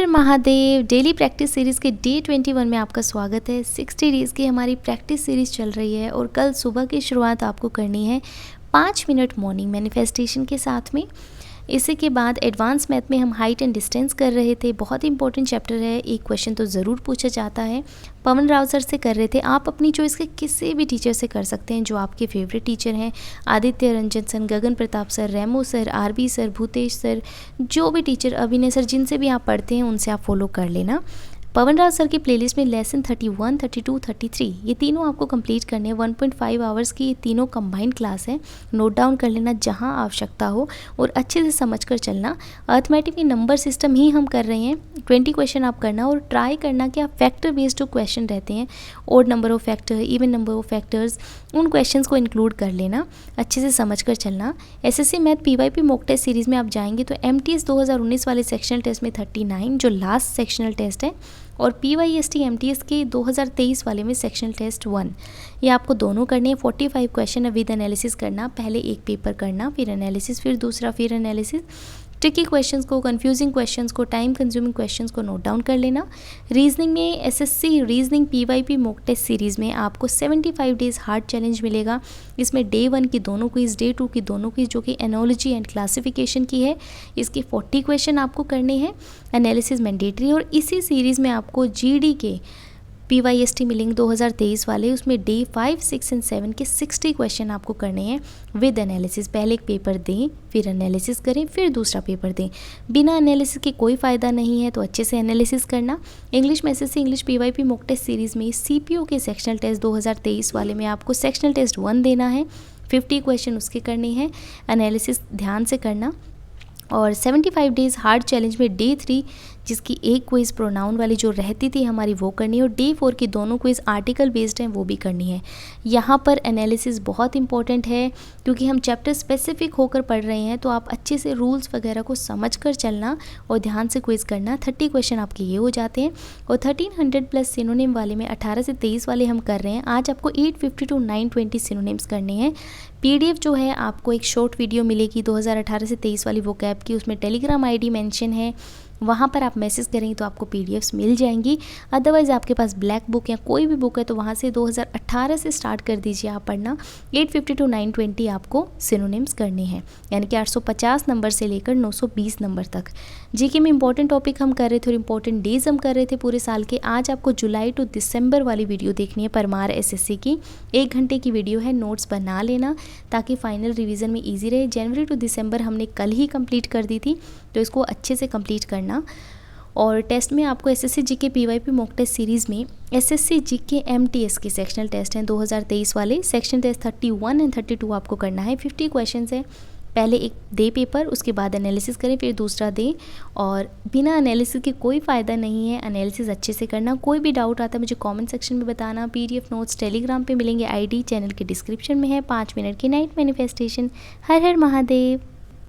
हर Mahadev. Daily practice series के day 21 में आपका स्वागत है। 60 डेज़ की हमारी प्रैक्टिस सीरीज़ चल रही है और कल सुबह की शुरुआत आपको करनी है 5 मिनट मॉर्निंग मैनिफेस्टेशन के साथ में। इसी के बाद एडवांस मैथ में हम हाइट एंड डिस्टेंस कर रहे थे। बहुत इंपॉर्टेंट चैप्टर है, एक क्वेश्चन तो ज़रूर पूछा जाता है। पवन राव सर से कर रहे थे। आप अपनी चॉइस के किसी भी टीचर से कर सकते हैं जो आपके फेवरेट टीचर हैं। Aditya Ranjan sir, Gagan Pratap sir, Remo sir, RB sir, Bhutesh sir, जो भी टीचर, अभिनय सर, जिनसे भी आप पढ़ते हैं उनसे आप फॉलो कर लेना। पवन राव सर की प्लेलिस्ट में लेसन 31, 32, 33 ये तीनों आपको कंप्लीट करने हैं। 1.5 आवर्स की ये तीनों कंबाइंड क्लास है। नोट डाउन कर लेना जहां आवश्यकता हो और अच्छे से समझ कर चलना। अर्थमेटिक की नंबर सिस्टम ही हम कर रहे हैं। 20 क्वेश्चन आप करना और ट्राई करना कि आप फैक्टर बेस्ड जो क्वेश्चन रहते हैं, odd number of factor, even number of factors, उन क्वेश्चंस को इंक्लूड कर लेना, अच्छे से समझ कर चलना। SSC math PYP mock test series में आप जाएंगे तो एमटीएस 2019 वाले सेक्शनल टेस्ट में 39 जो लास्ट सेक्शनल टेस्ट है, और पीवाईएसटी एमटीएस के 2023 वाले में सेक्शनल टेस्ट 1, ये आपको दोनों करने हैं। 45 क्वेश्चन विद एनालिसिस करना। पहले एक पेपर करना, फिर एनालिसिस, फिर दूसरा, फिर एनालिसिस। ट्रिकी क्वेश्चंस को, कंफ्यूजिंग क्वेश्चंस को, टाइम कंज्यूमिंग क्वेश्चंस को नोट डाउन कर लेना। रीजनिंग में SSC reasoning PYP mock test series में आपको 75 डेज़ हार्ड चैलेंज मिलेगा। इसमें डे 1 की दोनों क्विज, डे 2 की दोनों क्विज जो कि एनोलॉजी एंड क्लासिफिकेशन की है, इसके 40 क्वेश्चन आपको करने हैं। Analysis mandatory. और इसी सीरीज़ में आपको जीडी के पीवाईएसटी मिलेंगे 2023 वाले, उसमें डे 5, 6 एंड 7 के 60 क्वेश्चन आपको करने हैं विद एनालिसिस। पहले एक पेपर दें, फिर एनालिसिस करें, फिर दूसरा पेपर दें। बिना एनालिसिस के कोई फ़ायदा नहीं है, तो अच्छे से एनालिसिस करना। इंग्लिश में SSC English PYP mock test series में सीपीओ के सेक्शनल टेस्ट 2023 वाले में आपको सेक्शनल टेस्ट 1 देना है। 50 क्वेश्चन उसके करने हैं, एनालिसिस ध्यान से करना। और 75 डेज़ हार्ड चैलेंज में डे 3 जिसकी एक क्विज़ प्रोनाउन वाली जो रहती थी हमारी वो करनी है, और डे 4 की दोनों क्विज़ आर्टिकल बेस्ड हैं वो भी करनी है। यहाँ पर एनालिसिस बहुत इंपॉर्टेंट है क्योंकि हम चैप्टर स्पेसिफिक होकर पढ़ रहे हैं, तो आप अच्छे से रूल्स वगैरह को समझ कर चलना और ध्यान से क्विज़ करना। 30 क्वेश्चन आपके ये हो जाते हैं। और 1300 प्लस सिनोनिम वाले में 18 से 23 वाले हम कर रहे हैं। आज आपको 850 to 920 सिनोनिम्स करने हैं। पीडीएफ जो है आपको एक शॉर्ट वीडियो मिलेगी 2018 से 23 वाली वो कैब की, उसमें टेलीग्राम आईडी मेंशन है, वहाँ पर आप मैसेज करेंगे तो आपको पीडीएफ्स मिल जाएंगी। अदरवाइज़ आपके पास ब्लैक बुक या कोई भी बुक है तो वहाँ से 2018 से स्टार्ट कर दीजिए आप पढ़ना। 850 to 920 आपको सिनोनिम्स करने हैं, यानी कि 850 नंबर से लेकर 920 नंबर तक। जीके में इंपॉर्टेंट टॉपिक हम कर रहे थे और इंपॉर्टेंट डेज हम कर रहे थे पूरे साल के। आज आपको जुलाई टू दिसंबर वाली वीडियो देखनी है, परमार एसएससी की 1 घंटे की वीडियो है। नोट्स बना लेना ताकि फाइनल रिवीजन में ईजी रहे। जनवरी टू दिसंबर हमने कल ही कंप्लीट कर दी थी, तो इसको अच्छे से कंप्लीट करना। और टेस्ट में आपको SSC GK PYP mock test series में एसएससी जीके एमटीएस के सेक्शनल टेस्ट हैं 2023 वाले। सेक्शन टेस्ट 31 एंड 32 आपको करना है। 50 क्वेश्चन है। पहले एक दे पेपर, उसके बाद एनालिसिस करें, फिर दूसरा दे। और बिना एनालिसिस के कोई फ़ायदा नहीं है, एनालिसिस अच्छे से करना। कोई भी डाउट आता है मुझे कमेंट सेक्शन में बताना। पीडीएफ नोट्स टेलीग्राम पे मिलेंगे, आईडी चैनल के डिस्क्रिप्शन में है। 5 मिनट की नाइट मैनिफेस्टेशन। हर हर महादेव।